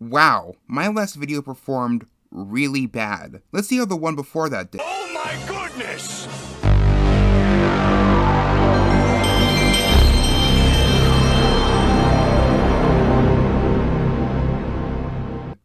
Wow, my last video performed really bad. Let's see how the one before that did. Oh my goodness!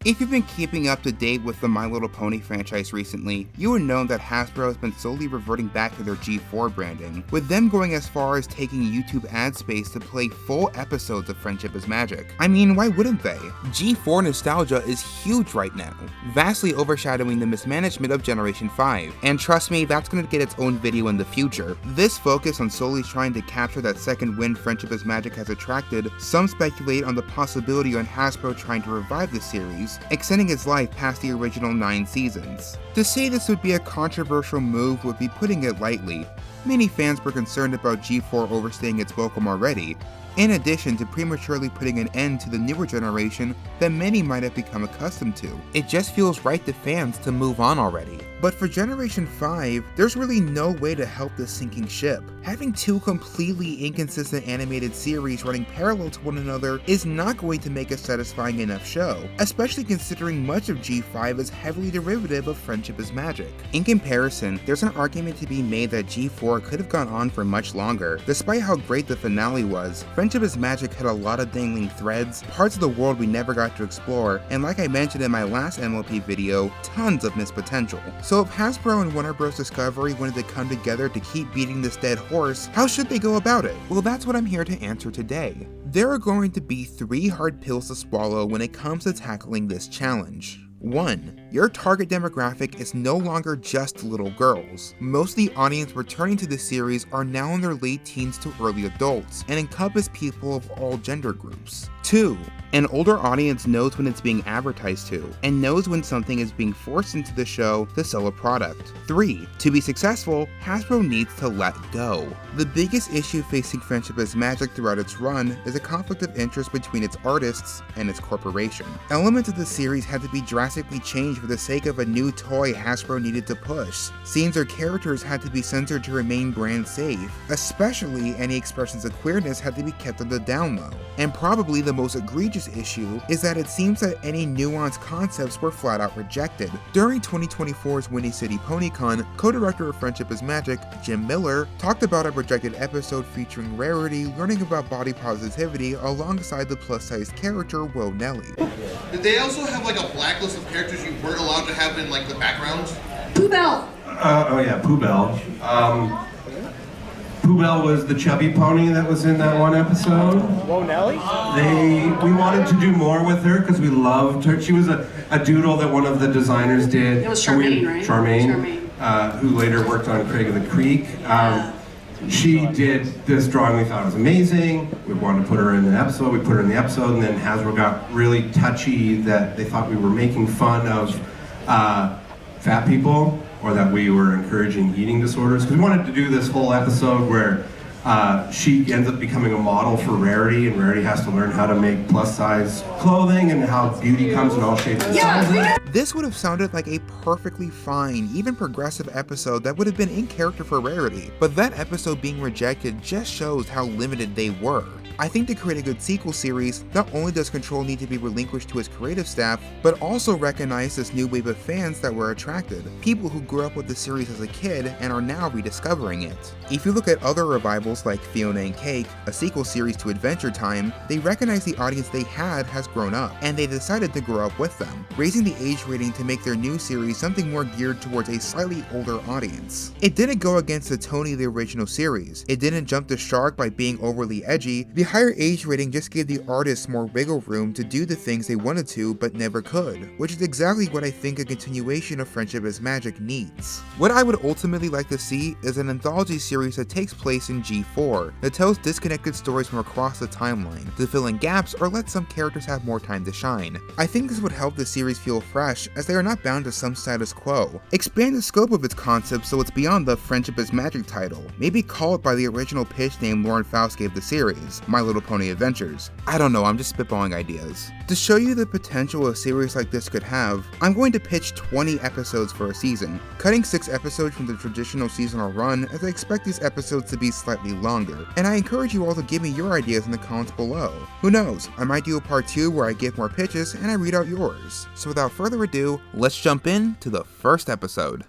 If you've been keeping up to date with the My Little Pony franchise recently, you would know that Hasbro has been slowly reverting back to their G4 branding, with them going as far as taking YouTube ad space to play full episodes of Friendship is Magic. I mean, why wouldn't they? G4 nostalgia is huge right now, vastly overshadowing the mismanagement of Generation 5, and trust me, that's going to get its own video in the future. This focus on solely trying to capture that second wind Friendship is Magic has attracted, some speculate on the possibility on Hasbro trying to revive the series, extending its life past the original 9 seasons. To say this would be a controversial move would be putting it lightly. Many fans were concerned about G4 overstaying its welcome already, in addition to prematurely putting an end to the newer generation that many might have become accustomed to. It just feels right to fans to move on already. But for Generation 5, there's really no way to help this sinking ship. Having two completely inconsistent animated series running parallel to one another is not going to make a satisfying enough show, especially considering much of G5 is heavily derivative of Friendship is Magic. In comparison, there's an argument to be made that G4 could have gone on for much longer. Despite how great the finale was, Friendship is Magic had a lot of dangling threads, parts of the world we never got to explore, and like I mentioned in my last MLP video, tons of missed potential. So if Hasbro and Warner Bros. Discovery wanted to come together to keep beating this dead horse, how should they go about it? Well, that's what I'm here to answer today. There are going to be 3 hard pills to swallow when it comes to tackling this challenge. 1. Your target demographic is no longer just little girls. Most of the audience returning to the series are now in their late teens to early adults, and encompass people of all gender groups. 2. An older audience knows when it's being advertised to, and knows when something is being forced into the show to sell a product. 3. To be successful, Hasbro needs to let go. The biggest issue facing Friendship is Magic throughout its run is a conflict of interest between its artists and its corporation. Elements of the series had to be drastically changed for the sake of a new toy Hasbro needed to push. Scenes or characters had to be censored to remain brand safe. Especially, any expressions of queerness had to be kept on the down low. And probably the most egregious issue is that it seems that any nuanced concepts were flat out rejected. During 2024's Windy City PonyCon, co-director of Friendship is Magic, Jim Miller, talked about a projected episode featuring Rarity learning about body positivity alongside the plus-sized character Will Nelly. Did they also have like a blacklist of characters you weren't allowed to have in like the backgrounds? Pooh Bell! Oh yeah, Pooh Bell. Pooh Bell was the chubby pony that was in that one episode. Whoa, Nelly? We wanted to do more with her because we loved her. She was a doodle that one of the designers did. It was Charmaine, right? Charmaine, who later worked on Craig of the Creek. She did this drawing, we thought it was amazing. We wanted to put her in an episode, we put her in the episode, and then Hasbro got really touchy that they thought we were making fun of fat people, or that we were encouraging eating disorders. Because we wanted to do this whole episode where she ends up becoming a model for Rarity, and Rarity has to learn how to make plus size clothing and how beauty comes in all shapes and sizes. This would have sounded like a perfectly fine, even progressive episode that would have been in character for Rarity, but that episode being rejected just shows how limited they were. I think to create a good sequel series, not only does control need to be relinquished to its creative staff, but also recognize this new wave of fans that were attracted, people who grew up with the series as a kid and are now rediscovering it. If you look at other revivals like Fiona and Cake, a sequel series to Adventure Time, they recognize the audience they had has grown up, and they decided to grow up with them, raising the age rating to make their new series something more geared towards a slightly older audience. It didn't go against the tone of the original series, it didn't jump the shark by being overly edgy, the higher age rating just gave the artists more wiggle room to do the things they wanted to but never could, which is exactly what I think a continuation of Friendship is Magic needs. What I would ultimately like to see is an anthology series that takes place in G4, that tells disconnected stories from across the timeline, to fill in gaps or let some characters have more time to shine. I think this would help the series feel fresh, as they are not bound to some status quo. Expand the scope of its concept so it's beyond the Friendship is Magic title. Maybe call it by the original pitch name Lauren Faust gave the series, My Little Pony Adventures. I don't know, I'm just spitballing ideas. To show you the potential a series like this could have, I'm going to pitch 20 episodes for a season, cutting 6 episodes from the traditional seasonal run as I expect these episodes to be slightly longer, and I encourage you all to give me your ideas in the comments below. Who knows, I might do a part 2 where I give more pitches and I read out yours. So without further ado, let's jump in to the first episode.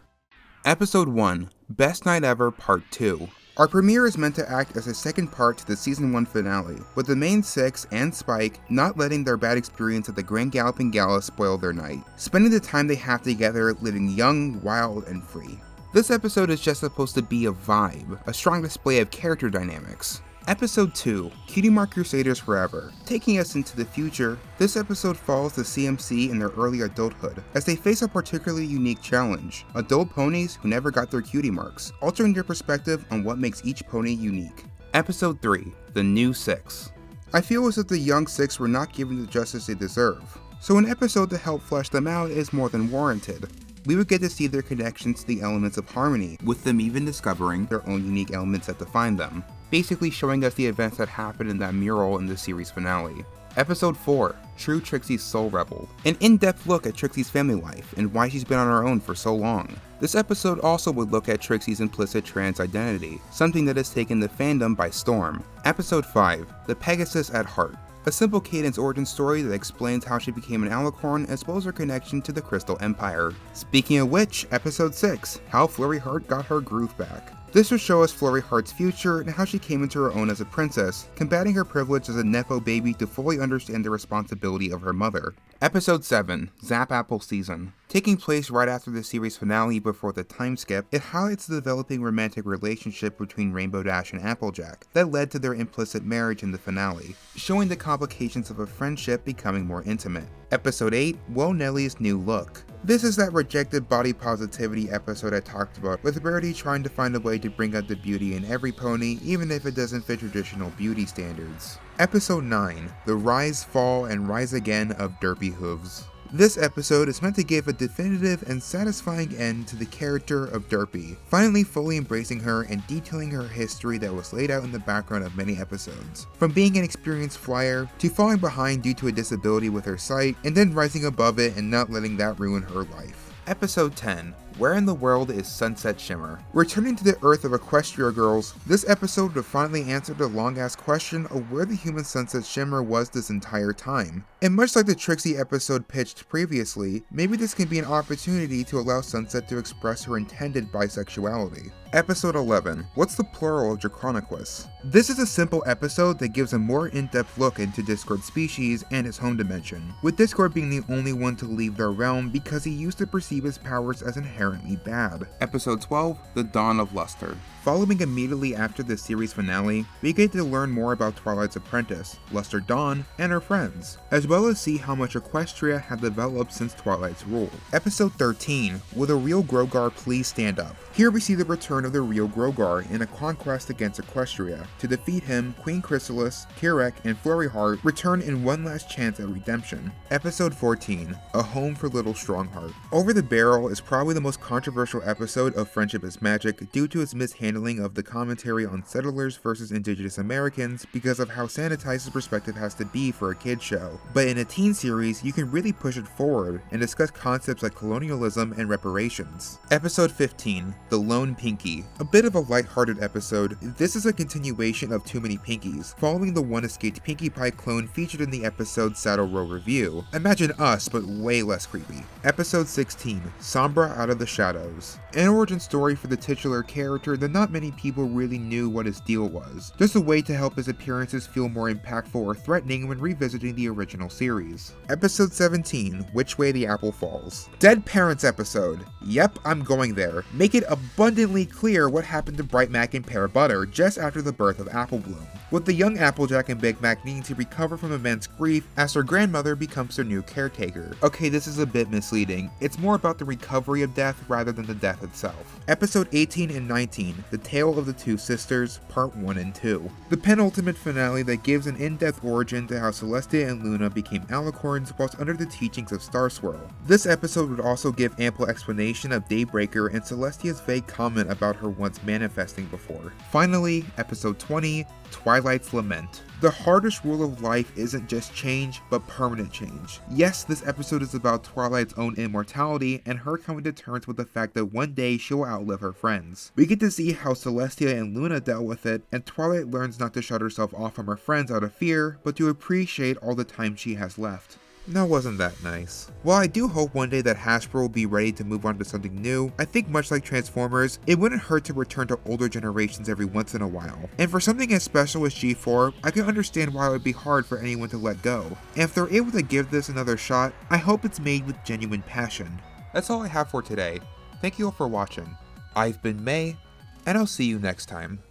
Episode 1, Best Night Ever Part 2. Our premiere is meant to act as a second part to the Season 1 finale, with the main 6 and Spike not letting their bad experience at the Grand Galloping Gala spoil their night, spending the time they have together living young, wild, and free. This episode is just supposed to be a vibe, a strong display of character dynamics. Episode 2, Cutie Mark Crusaders Forever. Taking us into the future, this episode follows the CMC in their early adulthood, as they face a particularly unique challenge, adult ponies who never got their cutie marks, altering their perspective on what makes each pony unique. Episode 3, The New 6. I feel as if the young 6 were not given the justice they deserve, so an episode to help flesh them out is more than warranted. We would get to see their connections to the elements of harmony, with them even discovering their own unique elements that define them, basically showing us the events that happened in that mural in the series finale. Episode 4, True Trixie's Soul Rebel. An in-depth look at Trixie's family life and why she's been on her own for so long. This episode also would look at Trixie's implicit trans identity, something that has taken the fandom by storm. Episode 5, The Pegasus at Heart. A simple Cadance origin story that explains how she became an alicorn as well as her connection to the Crystal Empire. Speaking of which, Episode 6, How Flurry Heart Got Her Groove Back. This will show us Flurry Heart's future and how she came into her own as a princess, combating her privilege as a Nepo baby to fully understand the responsibility of her mother. Episode 7, Zap Apple Season. Taking place right after the series finale before the time skip, it highlights the developing romantic relationship between Rainbow Dash and Applejack that led to their implicit marriage in the finale, showing the complications of a friendship becoming more intimate. Episode 8, Whoa Nelly's New Look. This is that rejected body positivity episode I talked about, with Birdie trying to find a way to bring out the beauty in every pony, even if it doesn't fit traditional beauty standards. Episode 9, The Rise, Fall, and Rise Again of Derpy Hooves. This episode is meant to give a definitive and satisfying end to the character of Derpy, finally fully embracing her and detailing her history that was laid out in the background of many episodes. From being an experienced flyer, to falling behind due to a disability with her sight, and then rising above it and not letting that ruin her life. Episode 10, Where in the World is Sunset Shimmer? Returning to the Earth of Equestria Girls, this episode would finally answer the long-ass question of where the human Sunset Shimmer was this entire time. And much like the Trixie episode pitched previously, maybe this can be an opportunity to allow Sunset to express her intended bisexuality. Episode 11, What's the Plural of Draconiquus? This is a simple episode that gives a more in-depth look into Discord species and his home dimension, with Discord being the only one to leave their realm because he used to perceive his powers as inherently bad. Episode 12, The Dawn of Luster. Following immediately after the series finale, we get to learn more about Twilight's apprentice, Luster Dawn, and her friends, as well as see how much Equestria had developed since Twilight's rule. Episode 13, Will the Real Grogar Please Stand Up? Here we see the return of the real Grogar in a conquest against Equestria. To defeat him, Queen Chrysalis, Kirek, and Flurry Heart return in one last chance at redemption. Episode 14, A Home for Little Strongheart. Over the Barrel is probably the most controversial episode of Friendship is Magic due to its mishandling of the commentary on settlers versus indigenous Americans because of how sanitized the perspective has to be for a kid's show. But in a teen series, you can really push it forward and discuss concepts like colonialism and reparations. Episode 15, The Lone Pinky. A bit of a lighthearted episode, this is a continuation of Too Many Pinkies, following the One Escaped Pinkie Pie clone featured in the episode Saddle Row Review. Imagine us, but way less creepy. Episode 16, Sombra Out of the Shadows. An origin story for the titular character that not many people really knew what his deal was. Just a way to help his appearances feel more impactful or threatening when revisiting the original series. Episode 17, Which Way the Apple Falls. Dead Parents episode. Yep, I'm going there. Make it abundantly clear what happened to Bright Mac and Pear Butter just after the birth of Apple Bloom, with the young Applejack and Big Mac needing to recover from immense grief as their grandmother becomes their new caretaker. Okay, this is a bit misleading. It's more about the recovery of death rather than the death itself. Episode 18 and 19, The Tale of the Two Sisters, Part 1 and 2. The penultimate finale that gives an in-depth origin to how Celestia and Luna became alicorns whilst under the teachings of Star Swirl. This episode would also give ample explanation of Daybreaker and Celestia's vague comment about her once manifesting before. Finally, episode 20, Twilight Twilight's Lament. The hardest rule of life isn't just change, but permanent change. Yes, this episode is about Twilight's own immortality and her coming to terms with the fact that one day she will outlive her friends. We get to see how Celestia and Luna dealt with it, and Twilight learns not to shut herself off from her friends out of fear, but to appreciate all the time she has left. Now, wasn't that nice? While I do hope one day that Hasbro will be ready to move on to something new, I think much like Transformers, it wouldn't hurt to return to older generations every once in a while. And for something as special as G4, I can understand why it would be hard for anyone to let go. And if they're able to give this another shot, I hope it's made with genuine passion. That's all I have for today. Thank you all for watching. I've been May, and I'll see you next time.